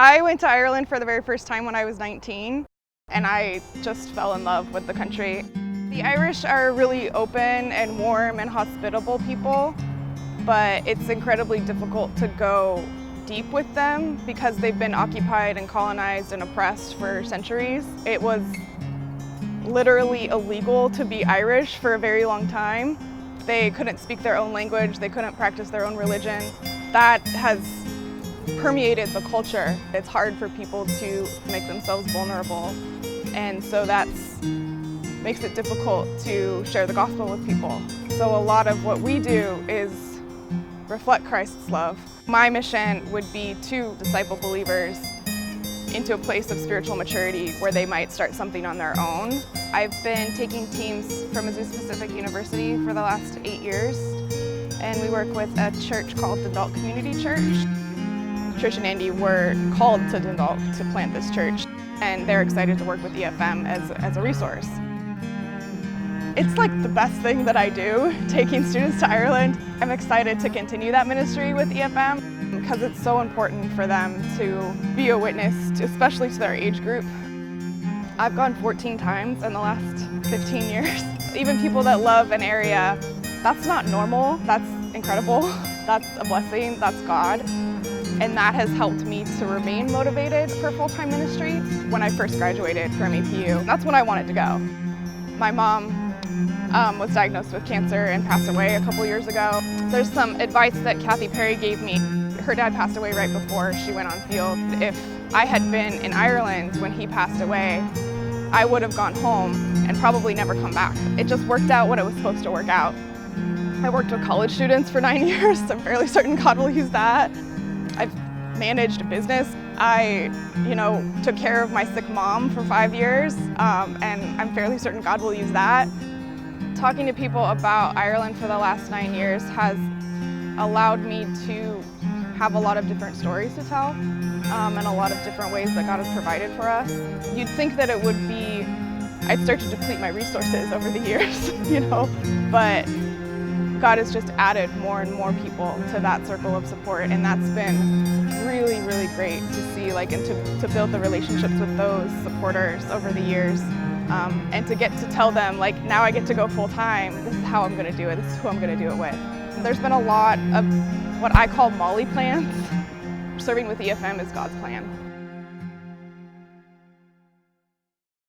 I went to Ireland for the very first time when I was 19, and I just fell in love with the country. The Irish are really open and warm and hospitable people, but it's incredibly difficult to go deep with them because they've been occupied and colonized and oppressed for centuries. It was literally illegal to be Irish for a very long time. They couldn't speak their own language, they couldn't practice their own religion. That has permeated the culture. It's hard for people to make themselves vulnerable, and so that makes it difficult to share the gospel with people. So a lot of what we do is reflect Christ's love. My mission would be to disciple believers into a place of spiritual maturity where they might start something on their own. I've been taking teams from Azusa Pacific University for the last 8 years, and we work with a church called Dundalk Community Church. Trish and Andy were called to Dundalk to plant this church, and they're excited to work with EFM as a resource. It's like the best thing that I do, taking students to Ireland. I'm excited to continue that ministry with EFM because it's so important for them to be a witness, especially to their age group. I've gone 14 times in the last 15 years. Even people that love an area, that's not normal, that's incredible, that's a blessing, that's God. And that has helped me to remain motivated for full-time ministry. When I first graduated from APU, that's when I wanted to go. My mom was diagnosed with cancer and passed away a couple years ago. There's some advice that Kathy Perry gave me. Her dad passed away right before she went on field. If I had been in Ireland when he passed away, I would have gone home and probably never come back. It just worked out when it was supposed to work out. I worked with college students for 9 years. I'm fairly certain God will use that. I've managed a business. I, took care of my sick mom for 5 years, and I'm fairly certain God will use that. Talking to people about Ireland for the last 9 years has allowed me to have a lot of different stories to tell, and a lot of different ways that God has provided for us. You'd think that it would be, I'd start to deplete my resources over the years, but God has just added more and more people to that circle of support, and that's been really, really great to see, and to build the relationships with those supporters over the years, and to get to tell them, now I get to go full-time, this is how I'm going to do it, this is who I'm going to do it with. There's been a lot of what I call Molly plans. Serving with EFM is God's plan.